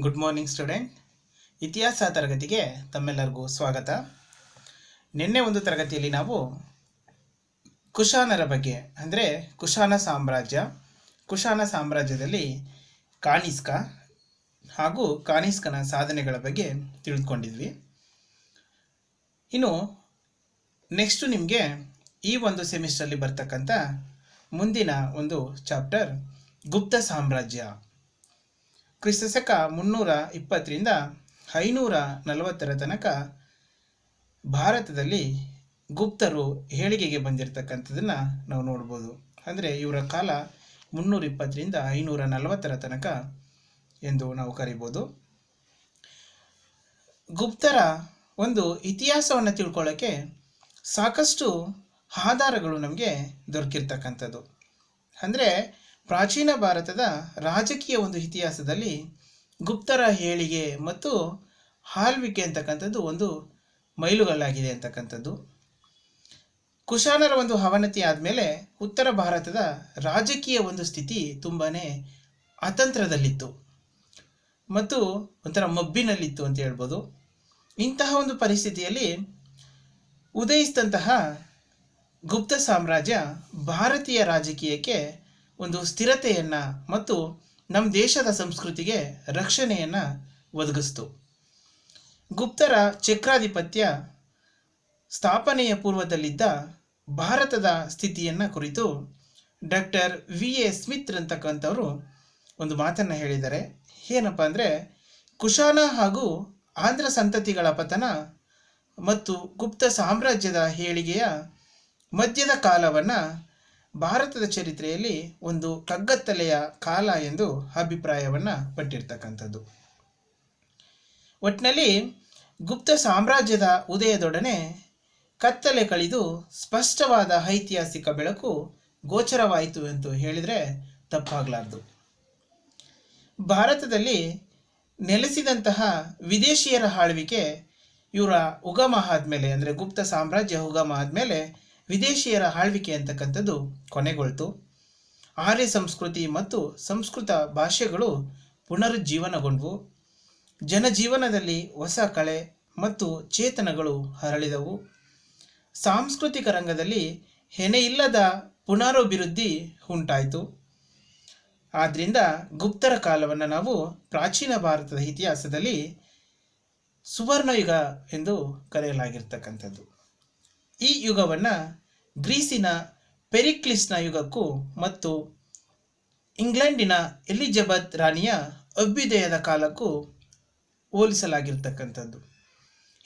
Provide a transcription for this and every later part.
Good morning student. ಇತಿಹಾಸ ತರಗತಿಗೆ ತಮ್ಮೆಲ್ಲರಿಗೂ ಸ್ವಾಗತ. ನಿನ್ನೆ ಒಂದು ತರಗತಿಯಲ್ಲಿ ನಾವು ಕುಶಾನರ ಬಗ್ಗೆ ಅಂದರೆ ಕುಶಾನ ಸಾಮ್ರಾಜ್ಯದಲ್ಲಿ ಕಾನಿಸ್ಕ ಹಾಗೂ ಕಾನಿಸ್ಕನ ಸಾಧನೆಗಳ ಬಗ್ಗೆ ತಿಳಿದುಕೊಂಡಿದ್ವಿ. ಇನ್ನು ನೆಕ್ಸ್ಟು ನಿಮಗೆ ಈ ಒಂದು ಸೆಮಿಸ್ಟ್ರಲ್ಲಿ ಬರ್ತಕ್ಕಂಥ ಮುಂದಿನ ಒಂದು ಚಾಪ್ಟರ್ ಗುಪ್ತ ಸಾಮ್ರಾಜ್ಯ. ಕ್ರಿಸ್ತಶಕ 320ರಿಂದ 540 ತನಕ ಭಾರತದಲ್ಲಿ ಗುಪ್ತರು ಏಳಿಗೆಗೆ ಬಂದಿರತಕ್ಕಂಥದ್ದನ್ನು ನಾವು ನೋಡ್ಬೋದು. ಅಂದರೆ ಇವರ ಕಾಲ 320ರಿಂದ 540 ತನಕ ಎಂದು ನಾವು ಕರಿಬೋದು. ಗುಪ್ತರ ಒಂದು ಇತಿಹಾಸವನ್ನು ತಿಳ್ಕೊಳ್ಳೋಕ್ಕೆ ಸಾಕಷ್ಟು ಆಧಾರಗಳು ನಮಗೆ ದೊರಕಿರ್ತಕ್ಕಂಥದ್ದು. ಅಂದರೆ ಪ್ರಾಚೀನ ಭಾರತದ ರಾಜಕೀಯ ಒಂದು ಇತಿಹಾಸದಲ್ಲಿ ಗುಪ್ತರ ಏಳಿಗೆ ಮತ್ತು ಆಳ್ವಿಕೆ ಅಂತಕ್ಕಂಥದ್ದು ಒಂದು ಮೈಲುಗಲ್ಲಾಗಿದೆ ಅಂತಕ್ಕಂಥದ್ದು. ಕುಶಾನರ ಒಂದು ಅವನತಿ ಆದಮೇಲೆ ಉತ್ತರ ಭಾರತದ ರಾಜಕೀಯ ಒಂದು ಸ್ಥಿತಿ ತುಂಬಾ ಅತಂತ್ರದಲ್ಲಿತ್ತು ಮತ್ತು ಒಂಥರ ಮಬ್ಬಿನಲ್ಲಿತ್ತು ಅಂತ ಹೇಳ್ಬೋದು. ಇಂತಹ ಒಂದು ಪರಿಸ್ಥಿತಿಯಲ್ಲಿ ಉದಯಿಸಿದಂತಹ ಗುಪ್ತ ಸಾಮ್ರಾಜ್ಯ ಭಾರತೀಯ ರಾಜಕೀಯಕ್ಕೆ ಒಂದು ಸ್ಥಿರತೆಯನ್ನು ಮತ್ತು ನಮ್ಮ ದೇಶದ ಸಂಸ್ಕೃತಿಗೆ ರಕ್ಷಣೆಯನ್ನು ಒದಗಿಸ್ತು. ಗುಪ್ತರ ಚಕ್ರಾಧಿಪತ್ಯ ಸ್ಥಾಪನೆಯ ಪೂರ್ವದಲ್ಲಿದ್ದ ಭಾರತದ ಸ್ಥಿತಿಯನ್ನು ಕುರಿತು ಡಾಕ್ಟರ್ ವಿ.ಎ. ಸ್ಮಿತ್ ಅಂತಕ್ಕಂಥವರು ಒಂದು ಮಾತನ್ನು ಹೇಳಿದ್ದಾರೆ. ಏನಪ್ಪ ಅಂದರೆ, ಕುಶಾನ ಹಾಗೂ ಆಂಧ್ರ ಸಂತತಿಗಳ ಪತನ ಮತ್ತು ಗುಪ್ತ ಸಾಮ್ರಾಜ್ಯದ ಏಳಿಗೆಯ ಮಧ್ಯದ ಕಾಲವನ್ನು ಭಾರತದ ಚರಿತ್ರೆಯಲ್ಲಿ ಒಂದು ಕಗ್ಗತ್ತಲೆಯ ಕಾಲ ಎಂದು ಅಭಿಪ್ರಾಯವನ್ನು ಪಟ್ಟಿರ್ತಕ್ಕಂಥದ್ದು. ಒಟ್ಟಿನಲ್ಲಿ ಗುಪ್ತ ಸಾಮ್ರಾಜ್ಯದ ಉದಯದೊಡನೆ ಕತ್ತಲೆ ಕಳೆದು ಸ್ಪಷ್ಟವಾದ ಐತಿಹಾಸಿಕ ಬೆಳಕು ಗೋಚರವಾಯಿತು ಎಂದು ಹೇಳಿದರೆ ತಪ್ಪಾಗಲಾರದು. ಭಾರತದಲ್ಲಿ ನೆಲೆಸಿದಂತಹ ವಿದೇಶಿಯರ ಆಳ್ವಿಕೆ ಇವರ ಉಗಮ ಆದಮೇಲೆ, ಅಂದರೆ ಗುಪ್ತ ಸಾಮ್ರಾಜ್ಯ ಉಗಮ ಆದಮೇಲೆ ವಿದೇಶಿಯರ ಆಳ್ವಿಕೆ ಅಂತಕ್ಕಂಥದ್ದು ಕೊನೆಗೊಳ್ತು. ಆರ್ಯ ಸಂಸ್ಕೃತಿ ಮತ್ತು ಸಂಸ್ಕೃತ ಭಾಷೆಗಳು ಪುನರುಜ್ಜೀವನಗೊಂಡವು. ಜನಜೀವನದಲ್ಲಿ ಹೊಸ ಕಳೆ ಮತ್ತು ಚೇತನಗಳು ಹರಳಿದವು. ಸಾಂಸ್ಕೃತಿಕ ರಂಗದಲ್ಲಿ ಹೆಣೆಯಿಲ್ಲದ ಪುನರಭಿವೃದ್ಧಿ ಉಂಟಾಯಿತು. ಆದ್ದರಿಂದ ಗುಪ್ತರ ಕಾಲವನ್ನು ನಾವು ಪ್ರಾಚೀನ ಭಾರತದ ಇತಿಹಾಸದಲ್ಲಿ ಸುವರ್ಣಯುಗ ಎಂದು ಕರೆಯಲಾಗಿರ್ತಕ್ಕಂಥದ್ದು. ಈ ಯುಗವನ್ನು ಗ್ರೀಸಿನ ಪೆರಿಕ್ಲಿಸ್ನ ಯುಗಕ್ಕೂ ಮತ್ತು ಇಂಗ್ಲೆಂಡಿನ ಎಲಿಜಬೆತ್ ರಾಣಿಯ ಅಭ್ಯುದಯದ ಕಾಲಕ್ಕೂ ಹೋಲಿಸಲಾಗಿರ್ತಕ್ಕಂಥದ್ದು.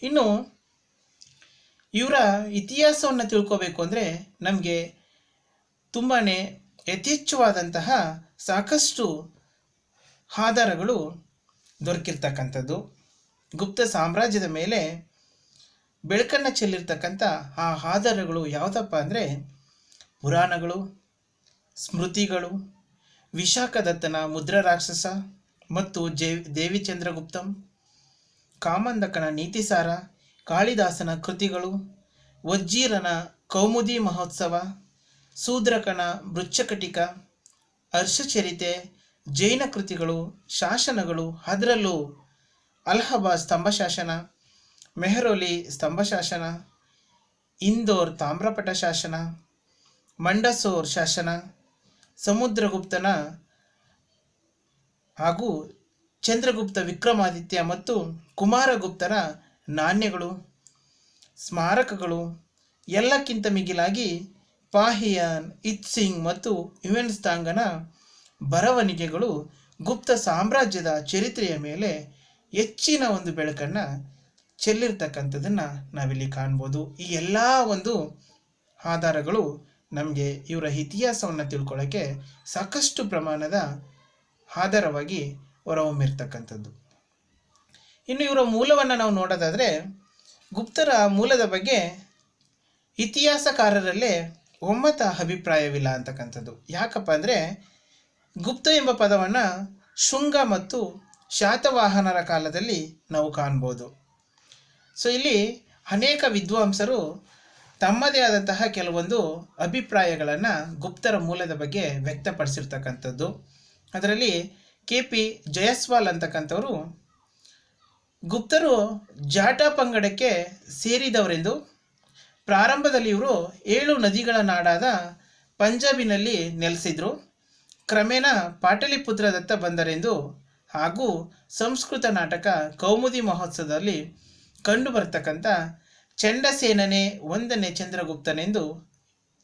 ಇನ್ನು ಇವರ ಇತಿಹಾಸವನ್ನು ತಿಳ್ಕೋಬೇಕು ಅಂದರೆ ನಮಗೆ ತುಂಬಾ ಯಥೇಚ್ಛವಾದಂತಹ ಸಾಕಷ್ಟು ಆಧಾರಗಳು ದೊರಕಿರ್ತಕ್ಕಂಥದ್ದು. ಗುಪ್ತ ಸಾಮ್ರಾಜ್ಯದ ಮೇಲೆ ಬೆಳಕನ್ನು ಚೆಲ್ಲಿರ್ತಕ್ಕಂಥ ಆ ಆಧಾರಗಳು ಯಾವುದಪ್ಪ ಅಂದರೆ ಪುರಾಣಗಳು, ಸ್ಮೃತಿಗಳು, ವಿಶಾಖದತ್ತನ ಮುದ್ರ ರಾಕ್ಷಸ ಮತ್ತು ದೇವಿ ಚಂದ್ರಗುಪ್ತಂ, ಕಾಮಂದಕನ ನೀತಿಸಾರ, ಕಾಳಿದಾಸನ ಕೃತಿಗಳು, ವಜ್ಜೀರನ ಕೌಮುದಿ ಮಹೋತ್ಸವ, ಶೂದ್ರಕನ ಮೃಚ್ಛಕಟಿಕ, ಹರ್ಷಚರಿತೆ, ಜೈನ ಕೃತಿಗಳು, ಶಾಸನಗಳು, ಅದರಲ್ಲೂ ಅಲಹಾಬಾದ್ ಸ್ತಂಭಶಾಸನ, ಮೆಹರೌಲಿ ಸ್ತಂಭಶಾಸನ, ಇಂದೋರ್ ತಾಮ್ರಪಟ ಶಾಸನ, ಮಂಡಸೋರ್ ಶಾಸನ, ಸಮುದ್ರಗುಪ್ತನ ಹಾಗೂ ಚಂದ್ರಗುಪ್ತ ವಿಕ್ರಮಾದಿತ್ಯ ಮತ್ತು ಕುಮಾರಗುಪ್ತರ ನಾಣ್ಯಗಳು, ಸ್ಮಾರಕಗಳು, ಎಲ್ಲಕ್ಕಿಂತ ಮಿಗಿಲಾಗಿ ಪಾಹಿಯಾನ್, ಇತ್ಸಿಂಗ್ ಮತ್ತು ಯುವೆನ್ಸ್ತಾಂಗನ ಬರವಣಿಗೆಗಳು ಗುಪ್ತ ಸಾಮ್ರಾಜ್ಯದ ಚರಿತ್ರೆಯ ಮೇಲೆ ಹೆಚ್ಚಿನ ಒಂದು ಬೆಳಕನ್ನು ಚೆಲ್ಲಿರ್ತಕ್ಕಂಥದ್ದನ್ನು ನಾವಿಲ್ಲಿ ಕಾಣ್ಬೋದು. ಈ ಎಲ್ಲ ಒಂದು ಆಧಾರಗಳು ನಮಗೆ ಇವರ ಇತಿಹಾಸವನ್ನು ತಿಳ್ಕೊಳ್ಳೋಕ್ಕೆ ಸಾಕಷ್ಟು ಪ್ರಮಾಣದ ಆಧಾರವಾಗಿ ಹೊರಹೊಮ್ಮಿರ್ತಕ್ಕಂಥದ್ದು. ಇನ್ನು ಇವರ ಮೂಲವನ್ನು ನಾವು ನೋಡೋದಾದರೆ ಗುಪ್ತರ ಮೂಲದ ಬಗ್ಗೆ ಇತಿಹಾಸಕಾರರಲ್ಲೇ ಒಮ್ಮತ ಅಭಿಪ್ರಾಯವಿಲ್ಲ ಅಂತಕ್ಕಂಥದ್ದು. ಯಾಕಪ್ಪ ಅಂದರೆ ಗುಪ್ತ ಎಂಬ ಪದವನ್ನು ಶುಂಗ ಮತ್ತು ಶಾತವಾಹನರ ಕಾಲದಲ್ಲಿ ನಾವು ಕಾಣ್ಬೋದು. ಸೊ ಇಲ್ಲಿ ಅನೇಕ ವಿದ್ವಾಂಸರು ತಮ್ಮದೇ ಆದಂತಹ ಕೆಲವೊಂದು ಅಭಿಪ್ರಾಯಗಳನ್ನು ಗುಪ್ತರ ಮೂಲದ ಬಗ್ಗೆ ವ್ಯಕ್ತಪಡಿಸಿರ್ತಕ್ಕಂಥದ್ದು. ಅದರಲ್ಲಿ KP ಜಯಸ್ವಾಲ್ ಅಂತಕ್ಕಂಥವರು ಗುಪ್ತರು ಜಾಟ ಪಂಗಡಕ್ಕೆ ಸೇರಿದವರೆಂದು, ಪ್ರಾರಂಭದಲ್ಲಿ ಇವರು 7 ನದಿಗಳ ನಾಡಾದ ಪಂಜಾಬಿನಲ್ಲಿ ನೆಲೆಸಿದ್ರು, ಕ್ರಮೇಣ ಪಾಟಲಿಪುತ್ರದತ್ತ ಬಂದರೆಂದು ಹಾಗೂ ಸಂಸ್ಕೃತ ನಾಟಕ ಕೌಮುದಿ ಮಹೋತ್ಸವದಲ್ಲಿ ಕಂಡುಬರ್ತಕ್ಕಂಥ ಚಂಡಸೇನನೇ 1ನೇ ಚಂದ್ರಗುಪ್ತನೆಂದು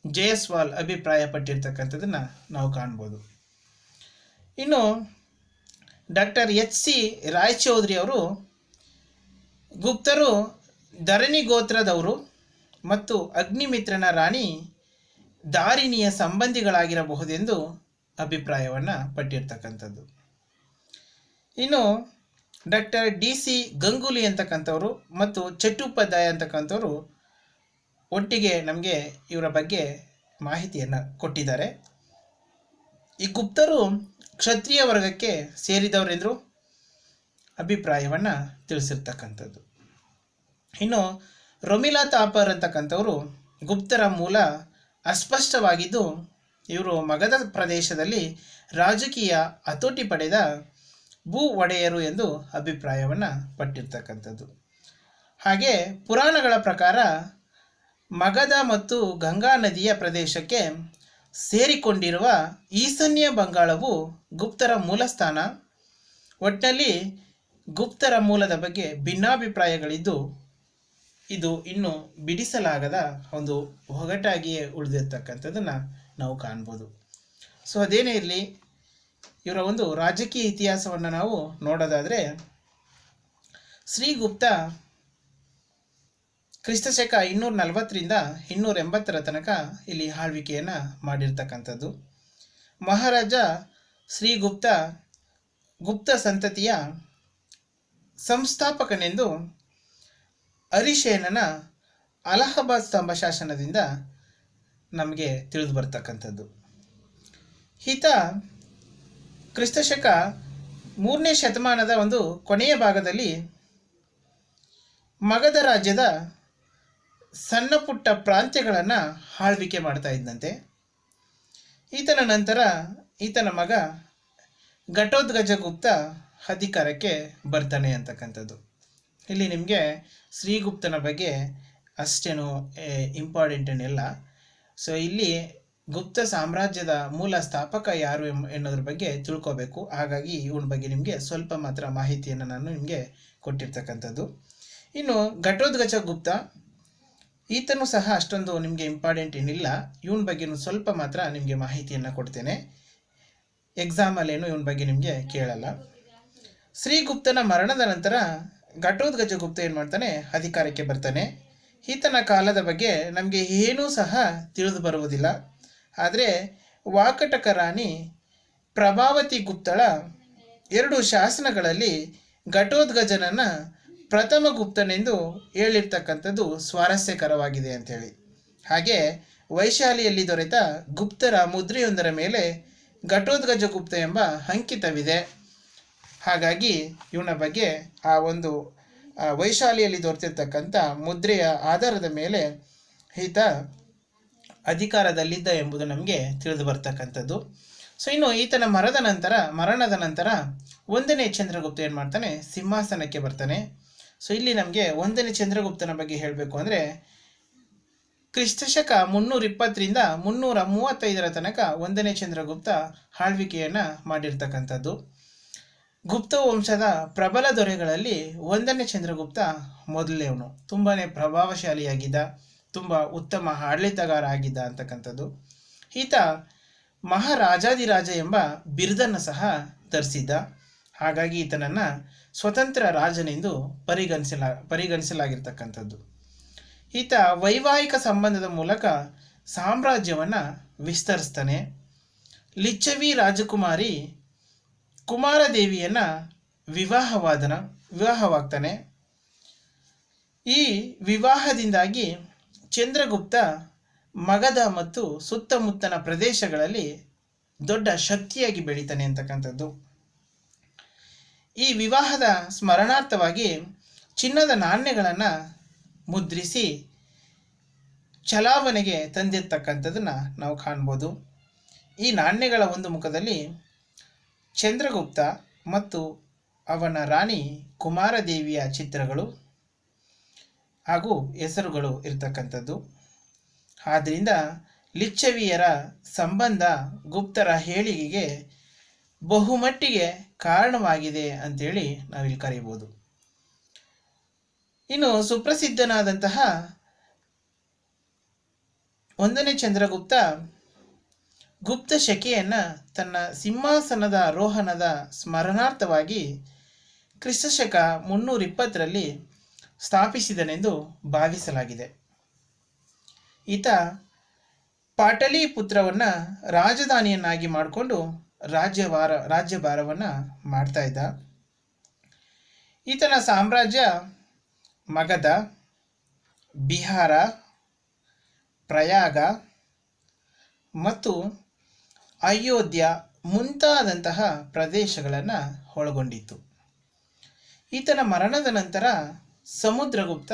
ಜಯಸ್ವಾಲ್ ಅಭಿಪ್ರಾಯಪಟ್ಟಿರ್ತಕ್ಕಂಥದ್ದನ್ನು ನಾವು ಕಾಣ್ಬೋದು. ಇನ್ನು ಡಾಕ್ಟರ್ HC ರಾಯಚೌಧರಿ ಅವರು ಗುಪ್ತರು ಧರಣಿ ಗೋತ್ರದವರು ಮತ್ತು ಅಗ್ನಿಮಿತ್ರನ ರಾಣಿ ದಾರಿಣಿಯ ಸಂಬಂಧಿಗಳಾಗಿರಬಹುದೆಂದು ಅಭಿಪ್ರಾಯವನ್ನು ಪಟ್ಟಿರ್ತಕ್ಕಂಥದ್ದು. ಇನ್ನು ಡಾಕ್ಟರ್ DC ಗಂಗೂಲಿ ಅಂತಕ್ಕಂಥವರು ಮತ್ತು ಚಟ್ಟೋಪಾಧ್ಯಾಯ ಅಂತಕ್ಕಂಥವರು ಒಟ್ಟಿಗೆ ನಮಗೆ ಇವರ ಬಗ್ಗೆ ಮಾಹಿತಿಯನ್ನು ಕೊಟ್ಟಿದ್ದಾರೆ. ಈ ಗುಪ್ತರು ಕ್ಷತ್ರಿಯ ವರ್ಗಕ್ಕೆ ಸೇರಿದವರೆಂದರು ಅಭಿಪ್ರಾಯವನ್ನು ತಿಳಿಸಿರ್ತಕ್ಕಂಥದ್ದು. ಇನ್ನು ರೊಮಿಲಾ ಥಾಪರ್ ಅಂತಕ್ಕಂಥವರು ಗುಪ್ತರ ಮೂಲ ಅಸ್ಪಷ್ಟವಾಗಿದ್ದು, ಇವರು ಮಗಧ ಪ್ರದೇಶದಲ್ಲಿ ರಾಜಕೀಯ ಹತೋಟಿ ಪಡೆದ ಭೂ ಒಡೆಯರು ಎಂದು ಅಭಿಪ್ರಾಯವನ್ನು ಪಟ್ಟಿರ್ತಕ್ಕಂಥದ್ದು. ಹಾಗೆ ಪುರಾಣಗಳ ಪ್ರಕಾರ ಮಗಧ ಮತ್ತು ಗಂಗಾ ನದಿಯ ಪ್ರದೇಶಕ್ಕೆ ಸೇರಿಕೊಂಡಿರುವ ಈಶಾನ್ಯ ಬಂಗಾಳವು ಗುಪ್ತರ ಮೂಲಸ್ಥಾನ. ಒಟ್ಟಿನಲ್ಲಿ ಗುಪ್ತರ ಮೂಲದ ಬಗ್ಗೆ ಭಿನ್ನಾಭಿಪ್ರಾಯಗಳಿದ್ದು, ಇದು ಇನ್ನೂ ಬಿಡಿಸಲಾಗದ ಒಂದು ಒಗಟಾಗಿಯೇ ಉಳಿದಿರ್ತಕ್ಕಂಥದ್ದನ್ನು ನಾವು ಕಾಣ್ಬೋದು. ಸೊ ಅದೇನೇ ಇರಲಿ, ಇವರ ಒಂದು ರಾಜಕೀಯ ಇತಿಹಾಸವನ್ನು ನಾವು ನೋಡೋದಾದರೆ, ಶ್ರೀಗುಪ್ತ ಕ್ರಿಸ್ತಶಕ 240ರಿಂದ 280 ತನಕ ಇಲ್ಲಿ ಆಳ್ವಿಕೆಯನ್ನು ಮಾಡಿರ್ತಕ್ಕಂಥದ್ದು. ಮಹಾರಾಜ ಶ್ರೀಗುಪ್ತ ಗುಪ್ತ ಸಂತತಿಯ ಸಂಸ್ಥಾಪಕನೆಂದು ಹರಿಶೇನನ ಅಲಹಾಬಾದ್ ಸ್ತಂಭ ಶಾಸನದಿಂದ ನಮಗೆ ತಿಳಿದು ಬರ್ತಕ್ಕಂಥದ್ದು. ಈತ ಕ್ರಿಸ್ತಶಕ 3ನೇ ಶತಮಾನದ ಒಂದು ಕೊನೆಯ ಭಾಗದಲ್ಲಿ ಮಗಧ ರಾಜ್ಯದ ಸಣ್ಣ ಪುಟ್ಟ ಪ್ರಾಂತ್ಯಗಳನ್ನು ಆಳ್ವಿಕೆ ಮಾಡ್ತಾ ಇದ್ದಂತೆ. ಈತನ ನಂತರ ಈತನ ಮಗ ಘಟೋತ್ಕಚಗುಪ್ತ ಅಧಿಕಾರಕ್ಕೆ ಬರ್ತಾನೆ ಅಂತಕ್ಕಂಥದ್ದು. ಇಲ್ಲಿ ನಿಮಗೆ ಶ್ರೀಗುಪ್ತನ ಬಗ್ಗೆ ಅಷ್ಟೇನು ಇಂಪಾರ್ಟೆಂಟ್ ಏನಿಲ್ಲ. ಸೊ ಇಲ್ಲಿ ಗುಪ್ತ ಸಾಮ್ರಾಜ್ಯದ ಮೂಲ ಸ್ಥಾಪಕ ಯಾರು ಎನ್ನೋದ್ರ ಬಗ್ಗೆ ತಿಳ್ಕೋಬೇಕು. ಹಾಗಾಗಿ ಇವನ ಬಗ್ಗೆ ನಿಮಗೆ ಸ್ವಲ್ಪ ಮಾತ್ರ ಮಾಹಿತಿಯನ್ನು ನಾನು ನಿಮಗೆ ಕೊಟ್ಟಿರ್ತಕ್ಕಂಥದ್ದು. ಇನ್ನು ಘಟೋತ್ಕಚಗುಪ್ತ ಈತನೂ ಸಹ ಅಷ್ಟೊಂದು ನಿಮಗೆ ಇಂಪಾರ್ಟೆಂಟ್ ಏನಿಲ್ಲ. ಇವನ ಬಗ್ಗೆನೂ ಸ್ವಲ್ಪ ಮಾತ್ರ ನಿಮಗೆ ಮಾಹಿತಿಯನ್ನು ಕೊಡ್ತೇನೆ. ಎಕ್ಸಾಮಲ್ಲೇನು ಇವನ ಬಗ್ಗೆ ನಿಮಗೆ ಕೇಳಲ್ಲ. ಶ್ರೀಗುಪ್ತನ ಮರಣದ ನಂತರ ಘಟೋತ್ಕಚಗುಪ್ತ ಏನು ಮಾಡ್ತಾನೆ, ಅಧಿಕಾರಕ್ಕೆ ಬರ್ತಾನೆ. ಈತನ ಕಾಲದ ಬಗ್ಗೆ ನಮಗೆ ಏನೂ ಸಹ ತಿಳಿದು ಬರುವುದಿಲ್ಲ. ಆದರೆ ವಾಕಟಕ ರಾಣಿ ಪ್ರಭಾವತಿ ಗುಪ್ತಳ 2 ಶಾಸನಗಳಲ್ಲಿ ಘಟೋತ್ಕಚನನ್ನು ಪ್ರಥಮ ಗುಪ್ತನೆಂದು ಹೇಳಿರ್ತಕ್ಕಂಥದ್ದು ಸ್ವಾರಸ್ಯಕರವಾಗಿದೆ ಅಂಥೇಳಿ. ಹಾಗೆ ವೈಶಾಲಿಯಲ್ಲಿ ದೊರೆತ ಗುಪ್ತರ ಮುದ್ರೆಯೊಂದರ ಮೇಲೆ ಘಟೋತ್ಕಚಗುಪ್ತ ಎಂಬ ಅಂಕಿತವಿದೆ. ಹಾಗಾಗಿ ಇವನ ಬಗ್ಗೆ ಆ ಒಂದು ವೈಶಾಲಿಯಲ್ಲಿ ದೊರೆತಿರ್ತಕ್ಕಂಥ ಮುದ್ರೆಯ ಆಧಾರದ ಮೇಲೆ ಈತ ಅಧಿಕಾರದಲ್ಲಿದ್ದ ಎಂಬುದು ನಮಗೆ ತಿಳಿದು ಬರ್ತಕ್ಕಂಥದ್ದು. ಸೊ ಇನ್ನು ಈತನ ಮರಣದ ನಂತರ 1ನೇ ಚಂದ್ರಗುಪ್ತ ಏನು ಮಾಡ್ತಾನೆ, ಸಿಂಹಾಸನಕ್ಕೆ ಬರ್ತಾನೆ. ಸೊ ಇಲ್ಲಿ ನಮಗೆ 1ನೇ ಚಂದ್ರಗುಪ್ತನ ಬಗ್ಗೆ ಹೇಳಬೇಕು ಅಂದರೆ, ಕ್ರಿಸ್ತಶಕ 320ರಿಂದ 335 ತನಕ 1ನೇ ಚಂದ್ರಗುಪ್ತ ಆಳ್ವಿಕೆಯನ್ನು ಮಾಡಿರ್ತಕ್ಕಂಥದ್ದು. ಗುಪ್ತ ವಂಶದ ಪ್ರಬಲ ದೊರೆಗಳಲ್ಲಿ 1ನೇ ಚಂದ್ರಗುಪ್ತ ಮೊದಲನೇವನು. ತುಂಬಾ ಪ್ರಭಾವಶಾಲಿಯಾಗಿದ್ದ, ತುಂಬ ಉತ್ತಮ ಆಡಳಿತಗಾರ ಆಗಿದ್ದ ಅಂತಕ್ಕಂಥದ್ದು. ಈತ ಮಹಾರಾಜಾದಿರಾಜ ಎಂಬ ಬಿರುದನ್ನು ಸಹ ಧರಿಸಿದ್ದ. ಹಾಗಾಗಿ ಈತನನ್ನು ಸ್ವತಂತ್ರ ರಾಜನೆಂದು ಪರಿಗಣಿಸಲಾಗಿರ್ತಕ್ಕಂಥದ್ದು. ಈತ ವೈವಾಹಿಕ ಸಂಬಂಧದ ಮೂಲಕ ಸಾಮ್ರಾಜ್ಯವನ್ನು ವಿಸ್ತರಿಸ್ತಾನೆ. ಲಿಚ್ಛವಿ ರಾಜಕುಮಾರಿ ಕುಮಾರದೇವಿಯನ್ನು ವಿವಾಹವಾಗ್ತಾನೆ. ಈ ವಿವಾಹದಿಂದಾಗಿ ಚಂದ್ರಗುಪ್ತ ಮಗಧ ಮತ್ತು ಸುತ್ತಮುತ್ತಲ ಪ್ರದೇಶಗಳಲ್ಲಿ ದೊಡ್ಡ ಶಕ್ತಿಯಾಗಿ ಬೆಳೀತಾನೆ ಅಂತಕ್ಕಂಥದ್ದು. ಈ ವಿವಾಹದ ಸ್ಮರಣಾರ್ಥವಾಗಿ ಚಿನ್ನದ ನಾಣ್ಯಗಳನ್ನು ಮುದ್ರಿಸಿ ಚಲಾವಣೆಗೆ ತಂದಿರ್ತಕ್ಕಂಥದ್ದನ್ನು ನಾವು ಕಾಣ್ಬೋದು. ಈ ನಾಣ್ಯಗಳ ಒಂದು ಮುಖದಲ್ಲಿ ಚಂದ್ರಗುಪ್ತ ಮತ್ತು ಅವನ ರಾಣಿ ಕುಮಾರದೇವಿಯ ಚಿತ್ರಗಳು ಹಾಗೂ ಹೆಸರುಗಳು ಇರತಕ್ಕಂಥದ್ದು. ಆದ್ದರಿಂದ ಲಿಚ್ಛವಿಯರ ಸಂಬಂಧ ಗುಪ್ತರ ಏಳಿಗೆಗೆ ಬಹುಮಟ್ಟಿಗೆ ಕಾರಣವಾಗಿದೆ ಅಂತೇಳಿ ನಾವಿಲ್ಲಿ ಕರೀಬೋದು. ಇನ್ನು ಸುಪ್ರಸಿದ್ಧನಾದಂತಹ 1ನೇ ಚಂದ್ರಗುಪ್ತ ಗುಪ್ತ ಶಕೆಯನ್ನು ತನ್ನ ಸಿಂಹಾಸನದ ಆರೋಹಣದ ಸ್ಮರಣಾರ್ಥವಾಗಿ ಕ್ರಿಸ್ತಶಕ 320ರಲ್ಲಿ ಸ್ಥಾಪಿಸಿದನೆಂದು ಭಾವಿಸಲಾಗಿದೆ. ಈತ ಪಾಟಲಿಪುತ್ರವನ್ನು ರಾಜಧಾನಿಯನ್ನಾಗಿ ಮಾಡಿಕೊಂಡು ರಾಜ್ಯಭಾರವನ್ನು ಮಾಡ್ತಾ ಇದ್ದ. ಈತನ ಸಾಮ್ರಾಜ್ಯ ಮಗಧ, ಬಿಹಾರ, ಪ್ರಯಾಗ ಮತ್ತು ಅಯೋಧ್ಯ ಮುಂತಾದಂತಹ ಪ್ರದೇಶಗಳನ್ನು ಒಳಗೊಂಡಿತ್ತು. ಈತನ ಮರಣದ ನಂತರ ಸಮುದ್ರಗುಪ್ತ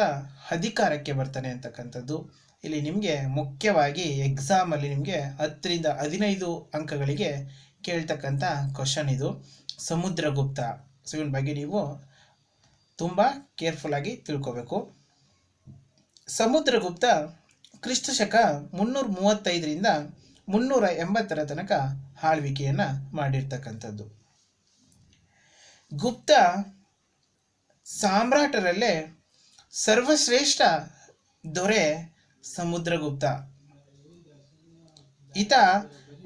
ಅಧಿಕಾರಕ್ಕೆ ಬರ್ತಾನೆ ಅಂತಕ್ಕಂಥದ್ದು. ಇಲ್ಲಿ ನಿಮಗೆ ಮುಖ್ಯವಾಗಿ ಎಕ್ಸಾಮಲ್ಲಿ ನಿಮಗೆ 10ರಿಂದ 15 ಅಂಕಗಳಿಗೆ ಕೇಳ್ತಕ್ಕಂಥ ಕ್ವಶನ್ ಇದು, ಸಮುದ್ರಗುಪ್ತ. ಸೊ ಇವನ ಬಗ್ಗೆ ನೀವು ತುಂಬ ಕೇರ್ಫುಲ್ಲಾಗಿ ತಿಳ್ಕೋಬೇಕು. ಸಮುದ್ರಗುಪ್ತ ಕ್ರಿಸ್ತಶಕ 335ರಿಂದ 380ರ ತನಕ ಆಳ್ವಿಕೆಯನ್ನು ಮಾಡಿರ್ತಕ್ಕಂಥದ್ದು. ಗುಪ್ತ ಸಾಮ್ರಾಟರಲ್ಲೇ ಸರ್ವಶ್ರೇಷ್ಠ ದೊರೆ ಸಮುದ್ರಗುಪ್ತ. ಈತ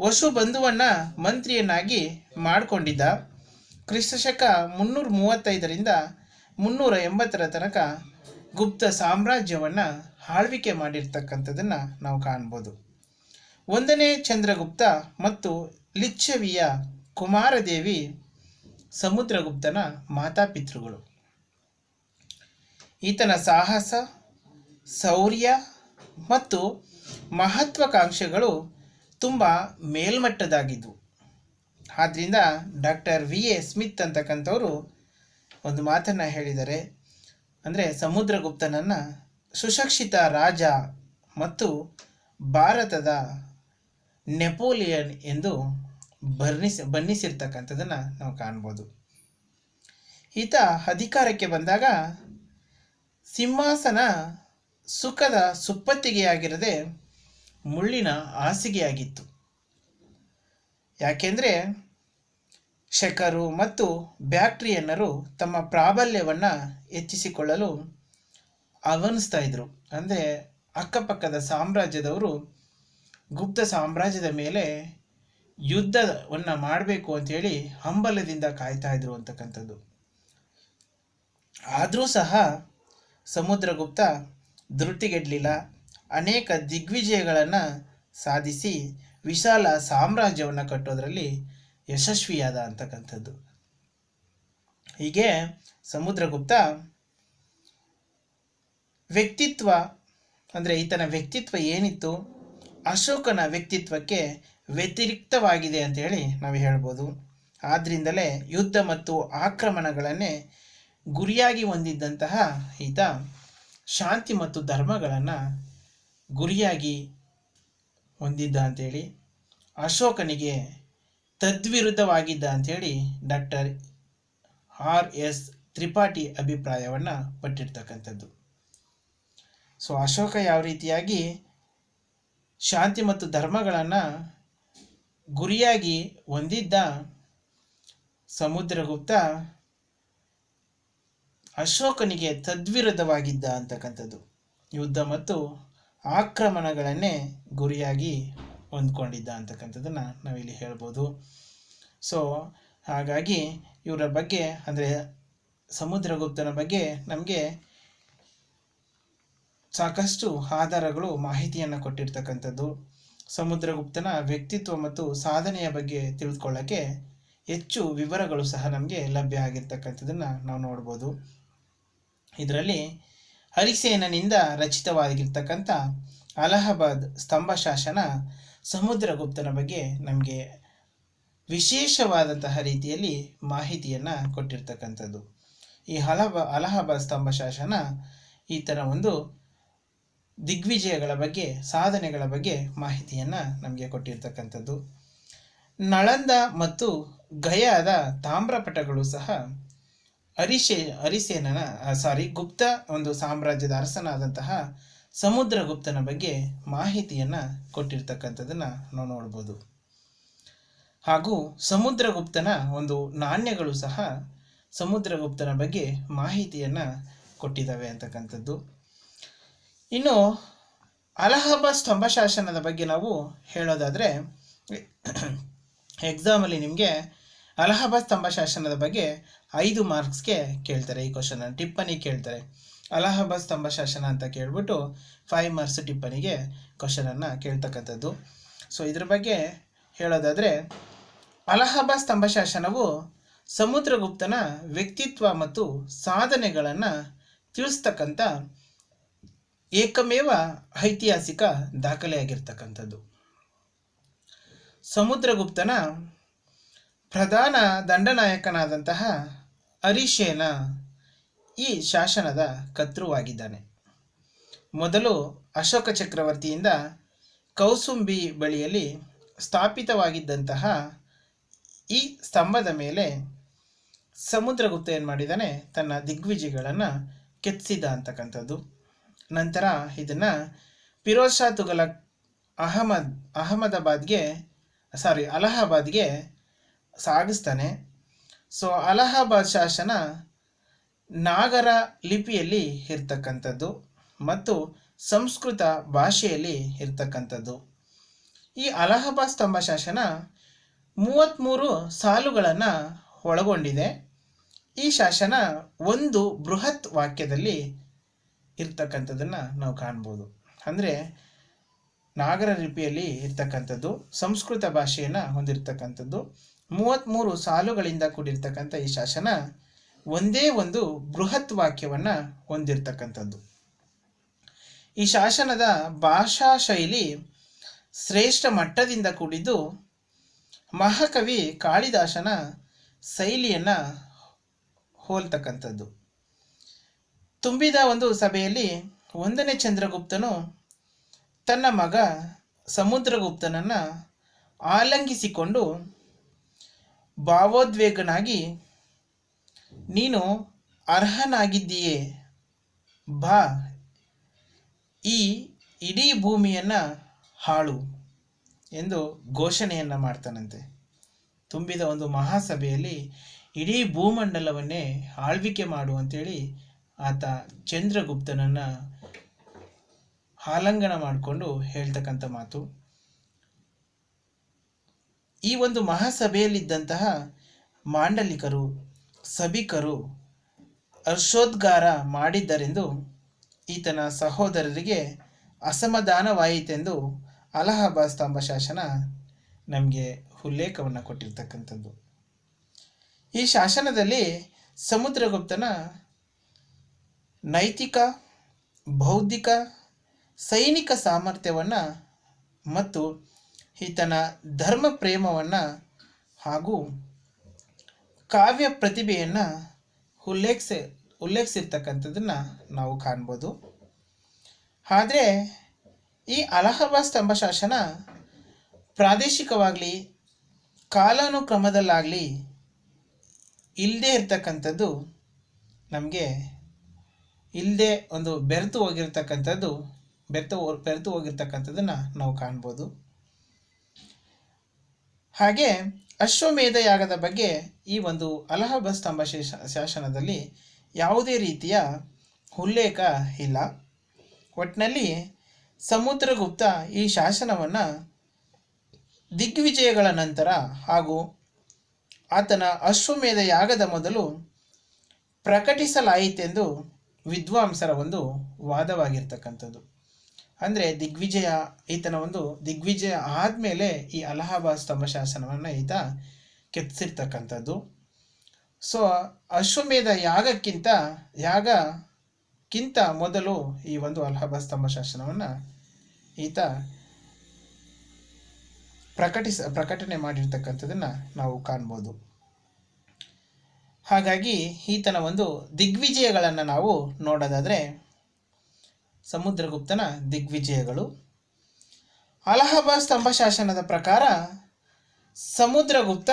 ವಸುಬಂಧುವನ್ನು ಮಂತ್ರಿಯನ್ನಾಗಿ ಮಾಡಿಕೊಂಡಿದ್ದ. ಕ್ರಿಸ್ತಶಕ 335ರಿಂದ 380ರ ತನಕ ಗುಪ್ತ ಸಾಮ್ರಾಜ್ಯವನ್ನು ಆಳ್ವಿಕೆ ಮಾಡಿರ್ತಕ್ಕಂಥದ್ದನ್ನು ನಾವು ಕಾಣ್ಬೋದು. 1ನೇ ಚಂದ್ರಗುಪ್ತ ಮತ್ತು ಲಿಚ್ಛವಿಯ ಕುಮಾರದೇವಿ ಸಮುದ್ರಗುಪ್ತನ ಮಾತಾಪಿತೃಗಳು. ಈತನ ಸಾಹಸ, ಶೌರ್ಯ ಮತ್ತು ಮಹತ್ವಾಕಾಂಕ್ಷೆಗಳು ತುಂಬ ಮೇಲ್ಮಟ್ಟದಾಗಿದ್ದವು. ಆದ್ದರಿಂದ ಡಾಕ್ಟರ್ ವಿ.ಎ. ಸ್ಮಿತ್ ಅಂತಕ್ಕಂಥವರು ಒಂದು ಮಾತನ್ನು ಹೇಳಿದ್ದಾರೆ. ಅಂದರೆ ಸಮುದ್ರಗುಪ್ತನನ್ನು ಸುಶಿಕ್ಷಿತ ರಾಜ ಮತ್ತು ಭಾರತದ ನೆಪೋಲಿಯನ್ ಎಂದು ಬಣ್ಣಿಸಿರ್ತಕ್ಕಂಥದ್ದನ್ನು ನಾವು ಕಾಣ್ಬೋದು. ಈತ ಅಧಿಕಾರಕ್ಕೆ ಬಂದಾಗ ಸಿಂಹಾಸನ ಸುಖದ ಸುಪ್ಪತ್ತಿಗೆಯಾಗಿರದೆ ಮುಳ್ಳಿನ ಹಾಸಿಗೆಯಾಗಿತ್ತು. ಯಾಕೆಂದರೆ ಶಕರು ಮತ್ತು ಬ್ಯಾಕ್ಟ್ರಿಯನ್ನರು ತಮ್ಮ ಪ್ರಾಬಲ್ಯವನ್ನು ಹೆಚ್ಚಿಸಿಕೊಳ್ಳಲು ಆಹ್ವಾನಿಸ್ತಾ ಇದ್ರು. ಅಂದರೆ ಅಕ್ಕಪಕ್ಕದ ಸಾಮ್ರಾಜ್ಯದವರು ಗುಪ್ತ ಸಾಮ್ರಾಜ್ಯದ ಮೇಲೆ ಯುದ್ಧವನ್ನು ಮಾಡಬೇಕು ಅಂಥೇಳಿ ಹಂಬಲದಿಂದ ಕಾಯ್ತಾ ಇದ್ರು ಅಂತಕ್ಕಂಥದ್ದು. ಆದರೂ ಸಹ ಸಮುದ್ರಗುಪ್ತ ಧೃತಿಗೆಡಲಿಲ್ಲ. ಅನೇಕ ದಿಗ್ವಿಜಯಗಳನ್ನು ಸಾಧಿಸಿ ವಿಶಾಲ ಸಾಮ್ರಾಜ್ಯವನ್ನು ಕಟ್ಟೋದರಲ್ಲಿ ಯಶಸ್ವಿಯಾದ ಅಂತಕ್ಕಂಥದ್ದು. ಹೀಗೆ ಸಮುದ್ರಗುಪ್ತ ವ್ಯಕ್ತಿತ್ವ, ಅಂದರೆ ಈತನ ವ್ಯಕ್ತಿತ್ವ ಏನಿತ್ತು ಅಶೋಕನ ವ್ಯಕ್ತಿತ್ವಕ್ಕೆ ವ್ಯತಿರಿಕ್ತವಾಗಿದೆ ಅಂತೇಳಿ ನಾವು ಹೇಳ್ಬೋದು. ಆದ್ದರಿಂದಲೇ ಯುದ್ಧ ಮತ್ತು ಆಕ್ರಮಣಗಳನ್ನೇ ಗುರಿಯಾಗಿ ಹೊಂದಿದ್ದಂತಹ ಈತ ಶಾಂತಿ ಮತ್ತು ಧರ್ಮಗಳನ್ನು ಗುರಿಯಾಗಿ ಹೊಂದಿದ್ದ ಅಂಥೇಳಿ, ಅಶೋಕನಿಗೆ ತದ್ವಿರುದ್ಧವಾಗಿದ್ದ ಅಂಥೇಳಿ ಡಾಕ್ಟರ್ R.S. ತ್ರಿಪಾಠಿ ಅಭಿಪ್ರಾಯವನ್ನು ಪಟ್ಟಿರ್ತಕ್ಕಂಥದ್ದು. ಸೊ ಅಶೋಕ ಯಾವ ರೀತಿಯಾಗಿ ಶಾಂತಿ ಮತ್ತು ಧರ್ಮಗಳನ್ನು ಗುರಿಯಾಗಿ ಹೊಂದಿದ್ದ, ಸಮುದ್ರಗುಪ್ತ ಅಶೋಕನಿಗೆ ತದ್ವಿರುದ್ಧವಾಗಿದ್ದ ಅಂತಕ್ಕಂಥದ್ದು. ಯುದ್ಧ ಮತ್ತು ಆಕ್ರಮಣಗಳನ್ನೇ ಗುರಿಯಾಗಿ ಹೊಂದ್ಕೊಂಡಿದ್ದ ಅಂತಕ್ಕಂಥದ್ದನ್ನು ನಾವಿಲ್ಲಿ ಹೇಳ್ಬೋದು. ಸೊ ಹಾಗಾಗಿ ಇವರ ಬಗ್ಗೆ, ಅಂದರೆ ಸಮುದ್ರಗುಪ್ತನ ಬಗ್ಗೆ ನಮಗೆ ಸಾಕಷ್ಟು ಆಧಾರಗಳು ಮಾಹಿತಿಯನ್ನು ಕೊಟ್ಟಿರ್ತಕ್ಕಂಥದ್ದು. ಸಮುದ್ರಗುಪ್ತನ ವ್ಯಕ್ತಿತ್ವ ಮತ್ತು ಸಾಧನೆಯ ಬಗ್ಗೆ ತಿಳಿದುಕೊಳ್ಳೋಕ್ಕೆ ಹೆಚ್ಚು ವಿವರಗಳು ಸಹ ನಮಗೆ ಲಭ್ಯ ಆಗಿರ್ತಕ್ಕಂಥದ್ದನ್ನು ನಾವು ನೋಡ್ಬೋದು. ಇದರಲ್ಲಿ ಹರಿಸೇನನಿಂದ ರಚಿತವಾಗಿರ್ತಕ್ಕಂಥ ಅಲಹಾಬಾದ್ ಸ್ತಂಭ ಶಾಸನ ಸಮುದ್ರಗುಪ್ತನ ಬಗ್ಗೆ ನಮಗೆ ವಿಶೇಷವಾದಂತಹ ರೀತಿಯಲ್ಲಿ ಮಾಹಿತಿಯನ್ನು ಕೊಟ್ಟಿರ್ತಕ್ಕಂಥದ್ದು. ಈ ಅಲಹಾಬಾದ್ ಸ್ತಂಭ ಶಾಸನ ಈತನ ಒಂದು ದಿಗ್ವಿಜಯಗಳ ಬಗ್ಗೆ, ಸಾಧನೆಗಳ ಬಗ್ಗೆ ಮಾಹಿತಿಯನ್ನು ನಮಗೆ ಕೊಟ್ಟಿರ್ತಕ್ಕಂಥದ್ದು. ನಳಂದ ಮತ್ತು ಗಯಾದ ತಾಮ್ರಪಟಗಳು ಸಹ ಗುಪ್ತ ಒಂದು ಸಾಮ್ರಾಜ್ಯದ ಅರಸನಾದಂತಹ ಸಮುದ್ರಗುಪ್ತನ ಬಗ್ಗೆ ಮಾಹಿತಿಯನ್ನು ಕೊಟ್ಟಿರ್ತಕ್ಕಂಥದ್ದನ್ನು ನಾವು ನೋಡ್ಬೋದು. ಹಾಗೂ ಸಮುದ್ರಗುಪ್ತನ ಒಂದು ನಾಣ್ಯಗಳು ಸಹ ಸಮುದ್ರಗುಪ್ತನ ಬಗ್ಗೆ ಮಾಹಿತಿಯನ್ನು ಕೊಟ್ಟಿದ್ದಾವೆ ಅಂತಕ್ಕಂಥದ್ದು. ಇನ್ನು ಅಲಹಾಬಾದ್ ಸ್ತಂಭ ಶಾಸನದ ಬಗ್ಗೆ ನಾವು ಹೇಳೋದಾದರೆ, ಎಕ್ಸಾಮಲ್ಲಿ ನಿಮಗೆ ಅಲಹಾಬಾದ್ ಸ್ತಂಭ ಶಾಸನದ ಬಗ್ಗೆ 5 ಮಾರ್ಕ್ಸ್ಗೆ ಕೇಳ್ತಾರೆ. ಈ ಕ್ವಶನ್ ಟಿಪ್ಪಣಿ ಕೇಳ್ತಾರೆ. ಅಲಹಾಬಾದ್ ಸ್ತಂಭ ಶಾಸನ ಅಂತ ಕೇಳ್ಬಿಟ್ಟು 5 ಮಾರ್ಕ್ಸ್ ಟಿಪ್ಪಣಿಗೆ ಕ್ವಶನನ್ನು ಕೇಳ್ತಕ್ಕಂಥದ್ದು. ಸೊ ಇದ್ರ ಬಗ್ಗೆ ಹೇಳೋದಾದರೆ, ಅಲಹಾಬಾದ್ ಸ್ತಂಭ ಶಾಸನವು ಸಮುದ್ರಗುಪ್ತನ ವ್ಯಕ್ತಿತ್ವ ಮತ್ತು ಸಾಧನೆಗಳನ್ನು ತಿಳಿಸ್ತಕ್ಕಂಥ ಏಕಮೇವ ಐತಿಹಾಸಿಕ ದಾಖಲೆಯಾಗಿರ್ತಕ್ಕಂಥದ್ದು. ಸಮುದ್ರಗುಪ್ತನ ಪ್ರಧಾನ ದಂಡನಾಯಕನಾದಂತಹ ಅರಿಶೇನ ಈ ಶಾಸನದ ಕರ್ತೃವಾಗಿದ್ದಾನೆ. ಮೊದಲು ಅಶೋಕ ಚಕ್ರವರ್ತಿಯಿಂದ ಕೌಸುಂಬಿ ಬಳಿಯಲ್ಲಿ ಸ್ಥಾಪಿತವಾಗಿದ್ದಂತಹ ಈ ಸ್ತಂಭದ ಮೇಲೆ ಸಮುದ್ರಗುಪ್ತ ಏನು ಮಾಡಿದ್ದಾನೆ, ತನ್ನ ದಿಗ್ವಿಜಯಗಳನ್ನು ಕೆತ್ತಿಸಿದ ಅಂತಕ್ಕಂಥದ್ದು. ನಂತರ ಇದನ್ನು ಫಿರೋಜ್ ಶಾ ತುಘಲಕ್ ಅಲಹಾಬಾದ್ಗೆ ಸಾಗಿಸ್ತಾನೆ. ಸೊ ಅಲಹಾಬಾದ್ ಶಾಸನ ನಾಗರ ಲಿಪಿಯಲ್ಲಿ ಇರ್ತಕ್ಕಂಥದ್ದು ಮತ್ತು ಸಂಸ್ಕೃತ ಭಾಷೆಯಲ್ಲಿ ಇರ್ತಕ್ಕಂಥದ್ದು. ಈ ಅಲಹಾಬಾದ್ ಸ್ತಂಭ ಶಾಸನ 33 ಸಾಲುಗಳನ್ನು ಒಳಗೊಂಡಿದೆ. ಈ ಶಾಸನ ಒಂದು ಬೃಹತ್ ವಾಕ್ಯದಲ್ಲಿ ಇರ್ತಕ್ಕಂಥದ್ದನ್ನು ನಾವು ಕಾಣ್ಬೋದು. ಅಂದರೆ ನಾಗರ ಲಿಪಿಯಲ್ಲಿ ಇರ್ತಕ್ಕಂಥದ್ದು, ಸಂಸ್ಕೃತ ಭಾಷೆಯನ್ನು ಹೊಂದಿರತಕ್ಕಂಥದ್ದು, 33 ಸಾಲುಗಳಿಂದ ಕೂಡಿರ್ತಕ್ಕಂಥ ಈ ಶಾಸನ ಒಂದೇ ಒಂದು ಬೃಹತ್ ವಾಕ್ಯವನ್ನು ಹೊಂದಿರತಕ್ಕಂಥದ್ದು. ಈ ಶಾಸನದ ಭಾಷಾ ಶೈಲಿ ಶ್ರೇಷ್ಠ ಮಟ್ಟದಿಂದ ಕೂಡಿದ್ದು ಮಹಾಕವಿ ಕಾಳಿದಾಸನ ಶೈಲಿಯನ್ನು ಹೋಲ್ತಕ್ಕಂಥದ್ದು. ತುಂಬಿದ ಒಂದು ಸಭೆಯಲ್ಲಿ 1ನೇ ಚಂದ್ರಗುಪ್ತನು ತನ್ನ ಮಗ ಸಮುದ್ರಗುಪ್ತನನ್ನು ಆಲಂಗಿಸಿಕೊಂಡು ಭಾವೋದ್ವೇಗನಾಗಿ, ನೀನು ಅರ್ಹನಾಗಿದ್ದೀಯೇ, ಬಾ, ಈ ಇಡೀ ಭೂಮಿಯನ್ನು ಹಾಳು ಎಂದು ಘೋಷಣೆಯನ್ನು ಮಾಡ್ತಾನಂತೆ. ತುಂಬಿದ ಒಂದು ಮಹಾಸಭೆಯಲ್ಲಿ ಇಡೀ ಭೂಮಂಡಲವನ್ನೇ ಆಳ್ವಿಕೆ ಮಾಡು ಅಂತೇಳಿ ಆತ ಚಂದ್ರಗುಪ್ತನನ್ನು ಆಲಿಂಗನ ಮಾಡಿಕೊಂಡು ಹೇಳ್ತಕ್ಕಂಥ ಮಾತು. ಈ ಒಂದು ಮಹಾಸಭೆಯಲ್ಲಿದ್ದಂತಹ ಮಾಂಡಲಿಕರು, ಸಭಿಕರು ಹರ್ಷೋದ್ಗಾರ ಮಾಡಿದ್ದರೆಂದು ಈತನ ಸಹೋದರರಿಗೆ ಅಸಮಾಧಾನವಾಯಿತೆಂದು ಅಲಹಾಬಾದ್ ಸ್ತಂಭ ಶಾಸನ ನಮಗೆ ಉಲ್ಲೇಖವನ್ನು ಕೊಟ್ಟಿರ್ತಕ್ಕಂಥದ್ದು. ಈ ಶಾಸನದಲ್ಲಿ ಸಮುದ್ರಗುಪ್ತನ ನೈತಿಕ, ಬೌದ್ಧಿಕ, ಸೈನಿಕ ಸಾಮರ್ಥ್ಯವನ್ನು ಮತ್ತು ಈತನ ಧರ್ಮ ಪ್ರೇಮವನ್ನು ಹಾಗೂ ಕಾವ್ಯ ಪ್ರತಿಭೆಯನ್ನು ಉಲ್ಲೇಖಿಸಿರ್ತಕ್ಕಂಥದ್ದನ್ನು ನಾವು ಕಾಣ್ಬೋದು. ಆದರೆ ಈ ಅಲಹಾಬಾದ್ ಸ್ತಂಭ ಶಾಸನ ಪ್ರಾದೇಶಿಕವಾಗಲಿ ಕಾಲಾನುಕ್ರಮದಲ್ಲಾಗಲಿ ಇಲ್ಲದೆ ಇರ್ತಕ್ಕಂಥದ್ದು, ನಮಗೆ ಇಲ್ಲದೆ ಒಂದು ಬೆರೆತು ಹೋಗಿರ್ತಕ್ಕಂಥದ್ದನ್ನು ನಾವು ಕಾಣ್ಬೋದು. ಹಾಗೆ ಅಶ್ವಮೇಧ ಯಾಗದ ಬಗ್ಗೆ ಈ ಒಂದು ಅಲಹಾಬಾದ್ ಸ್ತಂಭ ಶಾಸನದಲ್ಲಿ ಯಾವುದೇ ರೀತಿಯ ಉಲ್ಲೇಖ ಇಲ್ಲ. ಒಟ್ಟಿನಲ್ಲಿ ಸಮುದ್ರಗುಪ್ತ ಈ ಶಾಸನವನ್ನು ದಿಗ್ವಿಜಯಗಳ ನಂತರ ಹಾಗೂ ಆತನ ಅಶ್ವಮೇಧ ಯಾಗದ ಮೊದಲು ಪ್ರಕಟಿಸಲಾಯಿತೆಂದು ವಿದ್ವಾಂಸರ ಒಂದು ವಾದವಾಗಿರ್ತಕ್ಕಂಥದ್ದು. ಅಂದರೆ ಈತನ ಒಂದು ದಿಗ್ವಿಜಯ ಆದಮೇಲೆ ಈ ಅಲಹಾಬಾದ್ ಸ್ತಂಭ ಶಾಸನವನ್ನು ಈತ ಕೆತ್ತಿಸಿರ್ತಕ್ಕಂಥದ್ದು. ಸೊ ಅಶ್ವಮೇಧ ಯಾಗಕ್ಕಿಂತ ಮೊದಲು ಈ ಒಂದು ಅಲಹಾಬಾದ್ ಸ್ತಂಭ ಶಾಸನವನ್ನು ಈತ ಪ್ರಕಟಣೆ ಮಾಡಿರ್ತಕ್ಕಂಥದ್ದನ್ನು ನಾವು ಕಾಣ್ಬೋದು. ಹಾಗಾಗಿ ಈತನ ಒಂದು ದಿಗ್ವಿಜಯಗಳನ್ನು ನಾವು ನೋಡೋದಾದರೆ, ಸಮುದ್ರಗುಪ್ತನ ದಿಗ್ವಿಜಯಗಳು, ಅಲಹಾಬಾದ್ ಸ್ತಂಭ ಶಾಸನದ ಪ್ರಕಾರ ಸಮುದ್ರಗುಪ್ತ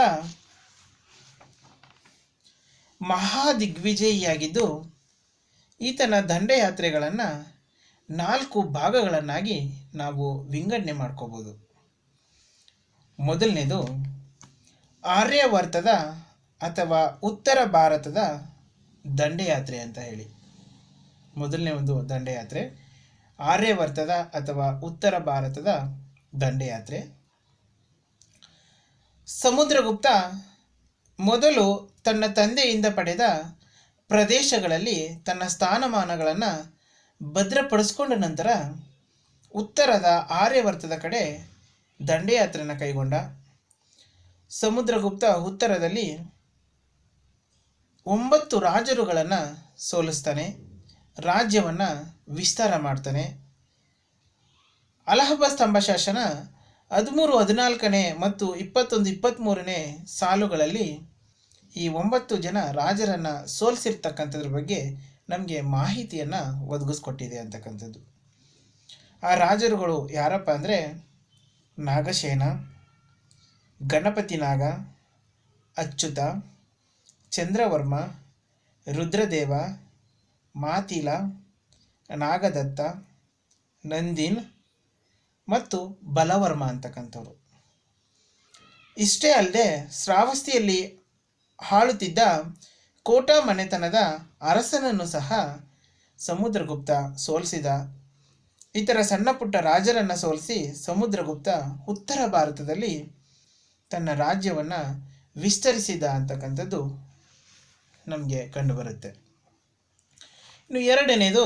ಮಹಾದಿಗ್ವಿಜಯಿಯಾಗಿದ್ದು ಈತನ ದಂಡಯಾತ್ರೆಗಳನ್ನು 4 ಭಾಗಗಳನ್ನಾಗಿ ನಾವು ವಿಂಗಡಣೆ ಮಾಡ್ಕೋಬೋದು. ಮೊದಲನೇದು ಆರ್ಯವರ್ತದ ಅಥವಾ ಉತ್ತರ ಭಾರತದ ದಂಡಯಾತ್ರೆ ಅಂತ ಹೇಳಿ. ಮೊದಲನೇ ಒಂದು ದಂಡಯಾತ್ರೆ ಆರ್ಯವರ್ತದ ಅಥವಾ ಉತ್ತರ ಭಾರತದ ದಂಡಯಾತ್ರೆ. ಸಮುದ್ರಗುಪ್ತ ಮೊದಲು ತನ್ನ ತಂದೆಯಿಂದ ಪಡೆದ ಪ್ರದೇಶಗಳಲ್ಲಿ ತನ್ನ ಸ್ಥಾನಮಾನಗಳನ್ನು ಭದ್ರಪಡಿಸ್ಕೊಂಡ ನಂತರ ಉತ್ತರದ ಆರ್ಯವರ್ತದ ಕಡೆ ದಂಡಯಾತ್ರೆಯನ್ನು ಕೈಗೊಂಡ. ಸಮುದ್ರಗುಪ್ತ ಉತ್ತರದಲ್ಲಿ 9 ರಾಜರುಗಳನ್ನು ಸೋಲಿಸ್ತಾನೆ, ರಾಜ್ಯವನ್ನು ವಿಸ್ತಾರ ಮಾಡ್ತಾನೆ. ಅಲಹಾಬಾದ್ ಸ್ತಂಭ ಶಾಸನ 13, 14 ಮತ್ತು 21, 23 ಸಾಲುಗಳಲ್ಲಿ ಈ 9 ಜನ ರಾಜರನ್ನು ಸೋಲಿಸಿರ್ತಕ್ಕಂಥದ್ರ ಬಗ್ಗೆ ನಮಗೆ ಮಾಹಿತಿಯನ್ನು ಒದಗಿಸ್ಕೊಟ್ಟಿದೆ ಅಂತಕ್ಕಂಥದ್ದು. ಆ ರಾಜರುಗಳು ಯಾರಪ್ಪ ಅಂದರೆ ನಾಗಸೇನ, ಗಣಪತಿ ನಾಗ, ಅಚ್ಯುತ, ಚಂದ್ರವರ್ಮ, ರುದ್ರದೇವ, ಮಾತಿಲ, ನಾಗದತ್ತ, ನಂದಿನ್ ಮತ್ತು ಬಲವರ್ಮ ಅಂತಕ್ಕಂಥವ್ರು. ಇಷ್ಟೇ ಅಲ್ಲದೆ ಶ್ರಾವಸ್ತಿಯಲ್ಲಿ ಆಳುತ್ತಿದ್ದ ಕೋಟಾ ಮನೆತನದ ಅರಸನನ್ನು ಸಹ ಸಮುದ್ರಗುಪ್ತ ಸೋಲಿಸಿದ. ಇತರ ಸಣ್ಣ ಪುಟ್ಟ ರಾಜರನ್ನು ಸೋಲಿಸಿ ಸಮುದ್ರಗುಪ್ತ ಉತ್ತರ ಭಾರತದಲ್ಲಿ ತನ್ನ ರಾಜ್ಯವನ್ನು ವಿಸ್ತರಿಸಿದ ಅಂತಕ್ಕಂಥದ್ದು ನಮಗೆ ಕಂಡುಬರುತ್ತೆ. ಇನ್ನು ಎರಡನೇದು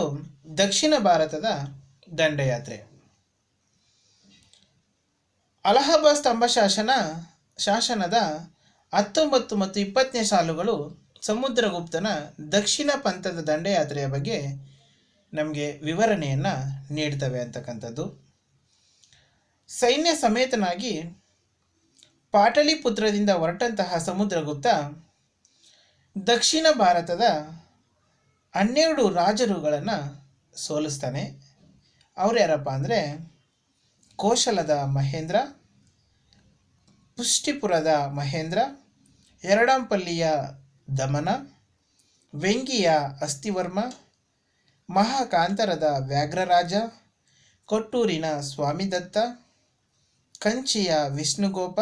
ದಕ್ಷಿಣ ಭಾರತದ ದಂಡಯಾತ್ರೆ. ಅಲಹಾಬಾದ್ ಸ್ತಂಭ ಶಾಸನದ 19 ಮತ್ತು 20 ಸಾಲುಗಳು ಸಮುದ್ರಗುಪ್ತನ ದಕ್ಷಿಣ ಪಂಥದ ದಂಡಯಾತ್ರೆಯ ಬಗ್ಗೆ ನಮಗೆ ವಿವರಣೆಯನ್ನು ನೀಡ್ತವೆ ಅಂತಕ್ಕಂಥದ್ದು. ಸೈನ್ಯ ಸಮೇತನಾಗಿ ಪಾಟಲಿಪುತ್ರದಿಂದ ಹೊರಟಂತಹ ಸಮುದ್ರಗುಪ್ತ ದಕ್ಷಿಣ ಭಾರತದ 12 ರಾಜರುಗಳನ್ನು ಸೋಲಿಸ್ತಾನೆ. ಅವ್ರು ಯಾರಪ್ಪ ಅಂದರೆ ಕೋಶಲದ ಮಹೇಂದ್ರ, ಪುಷ್ಟಿಪುರದ ಮಹೇಂದ್ರ, ಎರಡಂಪಲ್ಲಿಯ ದಮನ, ವೆಂಗಿಯ ಅಸ್ಥಿವರ್ಮ, ಮಹಾಕಾಂತರದ ವ್ಯಾಘ್ರರಾಜ, ಕೊಟ್ಟೂರಿನ ಸ್ವಾಮಿದತ್ತ, ಕಂಚಿಯ ವಿಷ್ಣುಗೋಪ,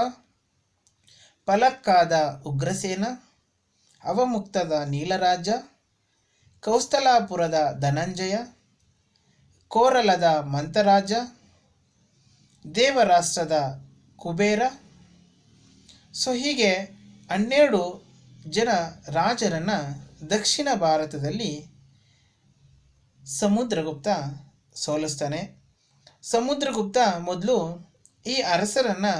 ಪಲಕ್ಕಾದ ಉಗ್ರಸೇನ, ಅವಮುಕ್ತದ ನೀಲರಾಜ, ಕೌಸ್ತಲಾಪುರದ ಧನಂಜಯ, ಕೋರಲದ ಮಂತರಾಜ, ದೇವರಾಷ್ಟ್ರದ ಕುಬೇರ. ಸೊ ಹೀಗೆ 12 ಜನ ರಾಜರನ್ನು ದಕ್ಷಿಣ ಭಾರತದಲ್ಲಿ ಸಮುದ್ರಗುಪ್ತ ಸೋಲಿಸ್ತಾನೆ. ಸಮುದ್ರಗುಪ್ತ ಮೊದಲು ಈ ಅರಸರನ್ನು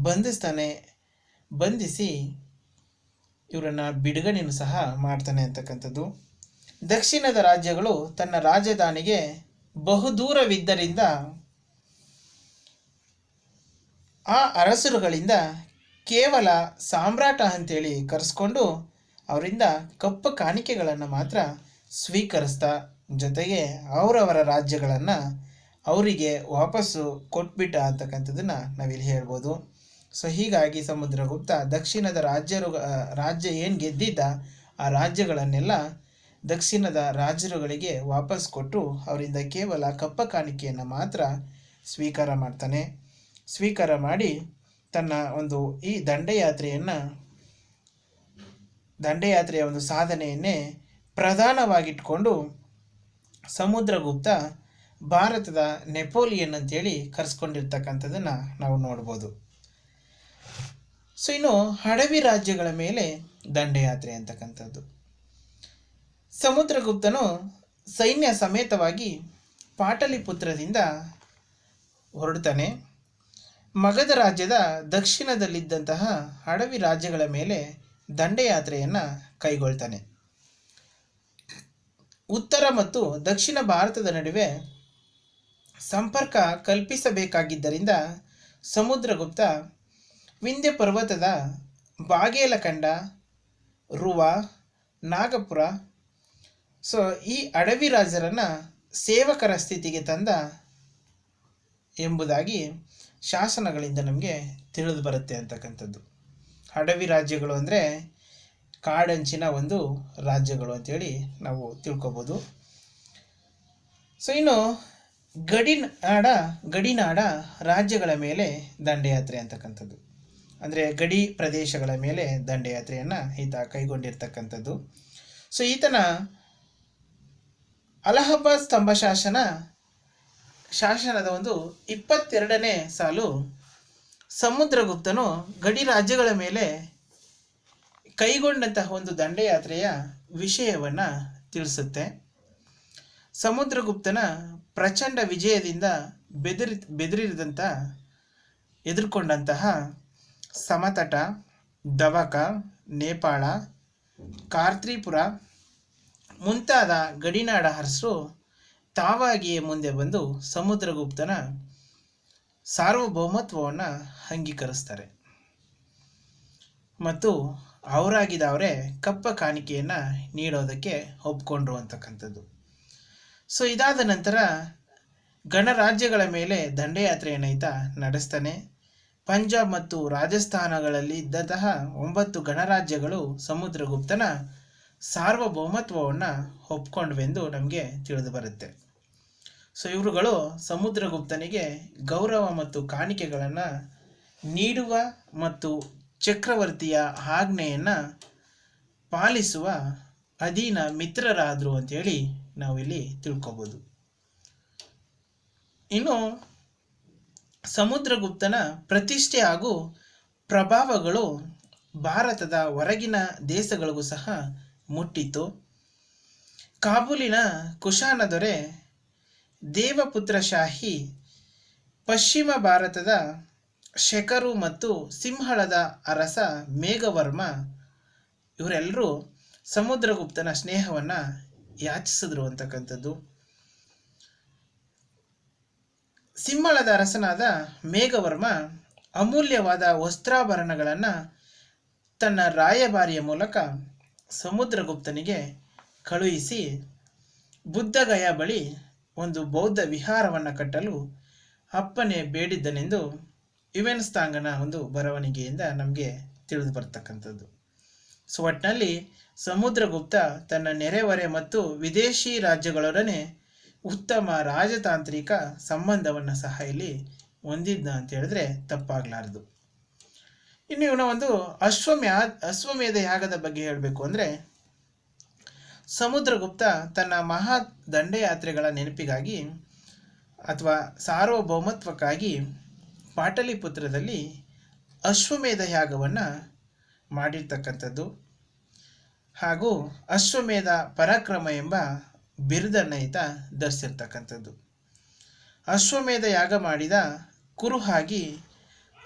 ಬಂಧಿಸ್ತಾನೆ, ಬಂಧಿಸಿ ಇವರನ್ನು ಬಿಡುಗಡೆಯನ್ನು ಸಹ ಮಾಡ್ತಾನೆ ಅಂತಕ್ಕಂಥದ್ದು. ದಕ್ಷಿಣದ ರಾಜ್ಯಗಳು ತನ್ನ ರಾಜಧಾನಿಗೆ ಬಹುದೂರವಿದ್ದರಿಂದ ಆ ಅರಸರುಗಳಿಂದ ಕೇವಲ ಸಾಮ್ರಾಟ ಅಂತೇಳಿ ಕರೆಸ್ಕೊಂಡು ಅವರಿಂದ ಕಪ್ಪು ಕಾಣಿಕೆಗಳನ್ನು ಮಾತ್ರ ಸ್ವೀಕರಿಸ್ತಾ, ಜೊತೆಗೆ ಅವರವರ ರಾಜ್ಯಗಳನ್ನು ಅವರಿಗೆ ವಾಪಸ್ಸು ಕೊಟ್ಬಿಟ್ಟ ಅಂತಕ್ಕಂಥದ್ದನ್ನು ನಾವಿಲ್ಲಿ ಹೇಳ್ಬೋದು. ಸೊ ಹೀಗಾಗಿ ಸಮುದ್ರಗುಪ್ತ ದಕ್ಷಿಣದ ರಾಜ್ಯ ಏನು ಗೆದ್ದಿದ್ದ ಆ ರಾಜ್ಯಗಳನ್ನೆಲ್ಲ ದಕ್ಷಿಣದ ರಾಜರುಗಳಿಗೆ ವಾಪಸ್ ಕೊಟ್ಟು ಅವರಿಂದ ಕೇವಲ ಕಪ್ಪ ಕಾಣಿಕೆಯನ್ನು ಮಾತ್ರ ಸ್ವೀಕಾರ ಮಾಡ್ತಾನೆ. ಸ್ವೀಕಾರ ಮಾಡಿ ತನ್ನ ಒಂದು ಈ ದಂಡಯಾತ್ರೆಯ ಒಂದು ಸಾಧನೆಯನ್ನೇ ಪ್ರಧಾನವಾಗಿಟ್ಕೊಂಡು ಸಮುದ್ರಗುಪ್ತ ಭಾರತದ ನೆಪೋಲಿಯನ್ ಅಂತೇಳಿ ಕರೆಸ್ಕೊಂಡಿರ್ತಕ್ಕಂಥದ್ದನ್ನು ನಾವು ನೋಡ್ಬೋದು. ಸೊ ಇನ್ನು ಅಡವಿ ರಾಜ್ಯಗಳ ಮೇಲೆ ದಂಡಯಾತ್ರೆ ಅಂತಕ್ಕಂಥದ್ದು. ಸಮುದ್ರಗುಪ್ತನು ಸೈನ್ಯ ಸಮೇತವಾಗಿ ಪಾಟಲಿಪುತ್ರದಿಂದ ಹೊರಡ್ತಾನೆ. ಮಗಧ ರಾಜ್ಯದ ದಕ್ಷಿಣದಲ್ಲಿದ್ದಂತಹ ಅಡವಿ ರಾಜ್ಯಗಳ ಮೇಲೆ ದಂಡಯಾತ್ರೆಯನ್ನು ಕೈಗೊಳ್ತಾನೆ. ಉತ್ತರ ಮತ್ತು ದಕ್ಷಿಣ ಭಾರತದ ನಡುವೆ ಸಂಪರ್ಕ ಕಲ್ಪಿಸಬೇಕಾಗಿದ್ದರಿಂದ ಸಮುದ್ರಗುಪ್ತ ವಿಂಧ್ಯ ಪರ್ವತದ ಬಾಗೇಲಖಂಡ, ರುವ, ನಾಗಪುರ ಸೊ ಈ ಅಡವಿ ರಾಜರನ್ನು ಸೇವಕರ ಸ್ಥಿತಿಗೆ ತಂದ ಎಂಬುದಾಗಿ ಶಾಸನಗಳಿಂದ ನಮಗೆ ತಿಳಿದು ಬರುತ್ತೆ ಅಂತಕ್ಕಂಥದ್ದು. ಅಡವಿ ರಾಜ್ಯಗಳು ಅಂದರೆ ಕಾಡಂಚಿನ ಒಂದು ರಾಜ್ಯಗಳು ಅಂತೇಳಿ ನಾವು ತಿಳ್ಕೊಬೋದು. ಸೊ ಇನ್ನು ಗಡಿನಾಡ ರಾಜ್ಯಗಳ ಮೇಲೆ ದಂಡಯಾತ್ರೆ ಅಂತಕ್ಕಂಥದ್ದು, ಅಂದರೆ ಗಡಿ ಪ್ರದೇಶಗಳ ಮೇಲೆ ದಂಡಯಾತ್ರೆಯನ್ನು ಈತ ಕೈಗೊಂಡಿರ್ತಕ್ಕಂಥದ್ದು. ಸೊ ಈತನ ಅಲಹಾಬಾದ್ ಸ್ತಂಭ ಶಾಸನದ ಒಂದು 22ನೇ ಸಾಲು ಸಮುದ್ರಗುಪ್ತನು ಗಡಿ ರಾಜ್ಯಗಳ ಮೇಲೆ ಕೈಗೊಂಡಂತಹ ಒಂದು ದಂಡಯಾತ್ರೆಯ ವಿಷಯವನ್ನು ತಿಳಿಸುತ್ತೆ. ಸಮುದ್ರಗುಪ್ತನ ಪ್ರಚಂಡ ವಿಜಯದಿಂದ ಎದುರುಕೊಂಡಂತಹ ಸಮತಟ, ದವಕ, ನೇಪಾಳ, ಕಾರ್ತ್ರಿಪುರ ಮುಂತಾದ ಗಡಿನಾಡ ಅರಸರು ತಾವಾಗಿಯೇ ಮುಂದೆ ಬಂದು ಸಮುದ್ರಗುಪ್ತನ ಸಾರ್ವಭೌಮತ್ವವನ್ನು ಅಂಗೀಕರಿಸ್ತಾರೆ ಮತ್ತು ಅವರಾಗಿದ್ದವರೇ ಕಪ್ಪ ಕಾಣಿಕೆಯನ್ನು ನೀಡೋದಕ್ಕೆ ಒಪ್ಕೊಂಡ್ರು ಅಂತಕ್ಕಂಥದ್ದು. ಸೊ ಇದಾದ ನಂತರ ಗಣರಾಜ್ಯಗಳ ಮೇಲೆ ದಂಡಯಾತ್ರೆಯನ್ನು ಈತ ನಡೆಸ್ತಾನೆ. ಪಂಜಾಬ್ ಮತ್ತು ರಾಜಸ್ಥಾನಗಳಲ್ಲಿ ಇದ್ದಂತಹ 9 ಗಣರಾಜ್ಯಗಳು ಸಮುದ್ರಗುಪ್ತನ ಸಾರ್ವಭೌಮತ್ವವನ್ನು ಒಪ್ಕೊಂಡ್ವೆಂದು ನಮಗೆ ತಿಳಿದು ಬರುತ್ತೆ. ಸೊ ಇವರುಗಳು ಸಮುದ್ರಗುಪ್ತನಿಗೆ ಗೌರವ ಮತ್ತು ಕಾಣಿಕೆಗಳನ್ನು ನೀಡುವ ಮತ್ತು ಚಕ್ರವರ್ತಿಯ ಆಜ್ಞೆಯನ್ನು ಪಾಲಿಸುವ ಅಧೀನ ಮಿತ್ರರಾದರು ಅಂತೇಳಿ ನಾವಿಲ್ಲಿ ತಿಳ್ಕೊಬೋದು. ಇನ್ನು ಸಮುದ್ರಗುಪ್ತನ ಪ್ರತಿಷ್ಠೆ ಹಾಗೂ ಪ್ರಭಾವಗಳು ಭಾರತದ ಹೊರಗಿನ ದೇಶಗಳಿಗೂ ಸಹ ಮುಟ್ಟಿತು. ಕಾಬೂಲಿನ ಕುಶಾನ ದೊರೆ ದೇವಪುತ್ರ ಶಾಹಿ, ಪಶ್ಚಿಮ ಭಾರತದ ಶಕರು ಮತ್ತು ಸಿಂಹಳದ ಅರಸ ಮೇಘವರ್ಮ ಇವರೆಲ್ಲರೂ ಸಮುದ್ರಗುಪ್ತನ ಸ್ನೇಹವನ್ನು ಯಾಚಿಸಿದ್ರು ಅಂತಕ್ಕಂಥದ್ದು. ಸಿಂಹಳದ ಅರಸನಾದ ಮೇಘವರ್ಮ ಅಮೂಲ್ಯವಾದ ವಸ್ತ್ರಾಭರಣಗಳನ್ನು ತನ್ನ ರಾಯಭಾರಿಯ ಮೂಲಕ ಸಮುದ್ರಗುಪ್ತನಿಗೆ ಕಳುಹಿಸಿ ಬುದ್ಧಗಯ ಬಳಿ ಒಂದು ಬೌದ್ಧ ವಿಹಾರವನ್ನು ಕಟ್ಟಲು ಅಪ್ಪನೆ ಬೇಡಿದ್ದನೆಂದು ಯುವೆನ್ಸ್ತಾಂಗನ ಒಂದು ಬರವಣಿಗೆಯಿಂದ ನಮಗೆ ತಿಳಿದು ಬರ್ತಕ್ಕಂಥದ್ದು. ಸೊ ಒಟ್ಟಿನಲ್ಲಿ ಸಮುದ್ರಗುಪ್ತ ತನ್ನ ನೆರೆಹೊರೆ ಮತ್ತು ವಿದೇಶಿ ರಾಜ್ಯಗಳೊಡನೆ ಉತ್ತಮ ರಾಜತಾಂತ್ರಿಕ ಸಂಬಂಧವನ್ನು ಸಹ ಇಲ್ಲಿ ಹೊಂದಿದ್ದ ಅಂತ ಹೇಳಿದ್ರೆ ತಪ್ಪಾಗಲಾರದು. ಇನ್ನು ಇವನ ಒಂದು ಅಶ್ವಮೇಧ ಯಾಗದ ಬಗ್ಗೆ ಹೇಳಬೇಕು ಅಂದರೆ, ಸಮುದ್ರಗುಪ್ತ ತನ್ನ ಮಹಾ ದಂಡಯಾತ್ರೆಗಳ ನೆನಪಿಗಾಗಿ ಅಥವಾ ಸಾರ್ವಭೌಮತ್ವಕ್ಕಾಗಿ ಪಾಟಲಿಪುತ್ರದಲ್ಲಿ ಅಶ್ವಮೇಧ ಯಾಗವನ್ನು ಮಾಡಿರ್ತಕ್ಕಂಥದ್ದು ಹಾಗೂ ಅಶ್ವಮೇಧ ಪರಾಕ್ರಮ ಎಂಬ ಬಿರುದನ್ನು ಈತ ಧರಿಸಿರ್ತಕ್ಕಂಥದ್ದು. ಅಶ್ವಮೇಧ ಯಾಗ ಮಾಡಿದ ಕುರುಹಾಗಿ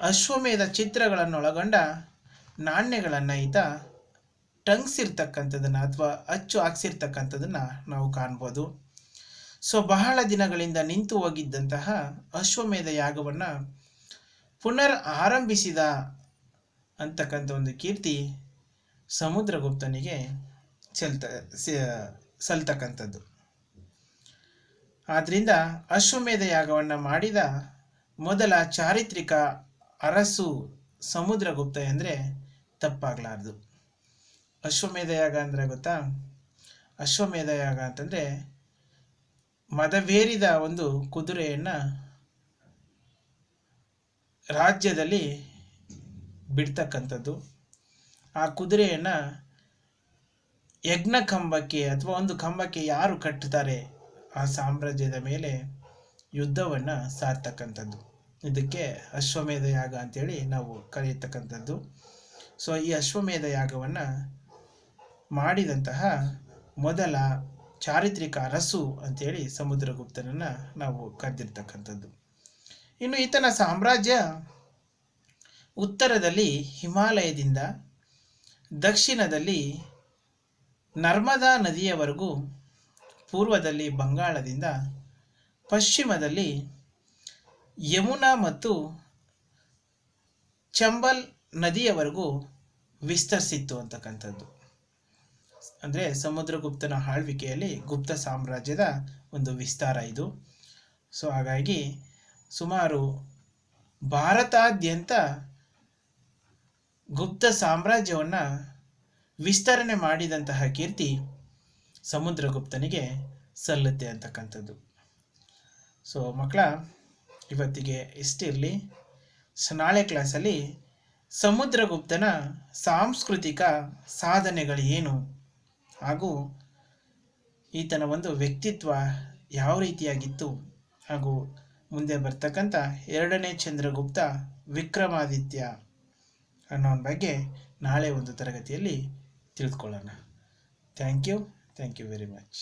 ಅಶ್ವಮೇಧ ಚಿತ್ರಗಳನ್ನೊಳಗೊಂಡ ನಾಣ್ಯಗಳನ್ನು ಈತ ಟಂಗ್ಸಿರ್ತಕ್ಕಂಥದ್ದನ್ನು ಅಥವಾ ಅಚ್ಚು ಹಾಕ್ಸಿರ್ತಕ್ಕಂಥದ್ದನ್ನು ನಾವು ಕಾಣ್ಬೋದು. ಸೊ ಬಹಳ ದಿನಗಳಿಂದ ನಿಂತು ಹೋಗಿದ್ದಂತಹ ಅಶ್ವಮೇಧ ಯಾಗವನ್ನು ಪುನರ್ ಆರಂಭಿಸಿದ ಅಂತಕ್ಕಂಥ ಒಂದು ಕೀರ್ತಿ ಸಮುದ್ರಗುಪ್ತನಿಗೆ ಸಲ್ತಕ್ಕಂಥದ್ದು. ಆದ್ದರಿಂದ ಅಶ್ವಮೇಧ ಯಾಗವನ್ನು ಮಾಡಿದ ಮೊದಲ ಚಾರಿತ್ರಿಕ ಅರಸು ಸಮುದ್ರಗುಪ್ತ ಅಂದರೆ ತಪ್ಪಾಗಲಾರದು. ಅಶ್ವಮೇಧ ಯಾಗ ಅಂದರೆ ಗೊತ್ತಾ? ಅಶ್ವಮೇಧ ಯಾಗ ಅಂತಂದರೆ ಮದವೇರಿದ ಒಂದು ಕುದುರೆಯನ್ನು ರಾಜ್ಯದಲ್ಲಿ ಬಿಡ್ತಕ್ಕಂಥದ್ದು. ಆ ಕುದುರೆಯನ್ನು ಯಜ್ಞ ಕಂಬಕ್ಕೆ ಅಥವಾ ಒಂದು ಕಂಬಕ್ಕೆ ಯಾರು ಕಟ್ಟುತ್ತಾರೆ ಆ ಸಾಮ್ರಾಜ್ಯದ ಮೇಲೆ ಯುದ್ಧವನ್ನು ಸಾರ್ತಕ್ಕಂಥದ್ದು. ಇದಕ್ಕೆ ಅಶ್ವಮೇಧ ಯಾಗ ಅಂತೇಳಿ ನಾವು ಕರೆಯತಕ್ಕಂಥದ್ದು. ಸೊ ಈ ಅಶ್ವಮೇಧ ಯಾಗವನ್ನು ಮಾಡಿದಂತಹ ಮೊದಲ ಚಾರಿತ್ರಿಕ ಅರಸು ಅಂತೇಳಿ ಸಮುದ್ರಗುಪ್ತನನ್ನು ನಾವು ಕರೆದಿರ್ತಕ್ಕಂಥದ್ದು. ಇನ್ನು ಈತನ ಸಾಮ್ರಾಜ್ಯ ಉತ್ತರದಲ್ಲಿ ಹಿಮಾಲಯದಿಂದ, ದಕ್ಷಿಣದಲ್ಲಿ ನರ್ಮದಾ ನದಿಯವರೆಗೂ, ಪೂರ್ವದಲ್ಲಿ ಬಂಗಾಳದಿಂದ, ಪಶ್ಚಿಮದಲ್ಲಿ ಯಮುನಾ ಮತ್ತು ಚಂಬಲ್ ನದಿಯವರೆಗೂ ವಿಸ್ತರಿಸಿತ್ತು ಅಂತಕ್ಕಂಥದ್ದು. ಅಂದರೆ ಸಮುದ್ರಗುಪ್ತನ ಆಳ್ವಿಕೆಯಲ್ಲಿ ಗುಪ್ತ ಸಾಮ್ರಾಜ್ಯದ ಒಂದು ವಿಸ್ತಾರ ಇದು. ಸೊ ಹಾಗಾಗಿ ಸುಮಾರು ಭಾರತಾದ್ಯಂತ ಗುಪ್ತ ಸಾಮ್ರಾಜ್ಯವನ್ನು ವಿಸ್ತರಣೆ ಮಾಡಿದಂತಹ ಕೀರ್ತಿ ಸಮುದ್ರಗುಪ್ತನಿಗೆ ಸಲ್ಲುತ್ತೆ ಅಂತಕ್ಕಂಥದ್ದು. ಸೊ ಮಕ್ಕಳ, ಇವತ್ತಿಗೆ ಇಷ್ಟಿರಲಿ. ಸೊ ನಾಳೆ ಕ್ಲಾಸಲ್ಲಿ ಸಮುದ್ರಗುಪ್ತನ ಸಾಂಸ್ಕೃತಿಕ ಸಾಧನೆಗಳು ಏನು ಹಾಗೂ ಈತನ ಒಂದು ವ್ಯಕ್ತಿತ್ವ ಯಾವ ರೀತಿಯಾಗಿತ್ತು ಹಾಗೂ ಮುಂದೆ ಬರ್ತಕ್ಕಂಥ 2ನೇ ಚಂದ್ರಗುಪ್ತ ವಿಕ್ರಮಾದಿತ್ಯ ಅನ್ನೋನ ಬಗ್ಗೆ ನಾಳೆ ಒಂದು ತರಗತಿಯಲ್ಲಿ ತಿಳಿದುಕೊಳ್ಳೋಣ. Thank you very much.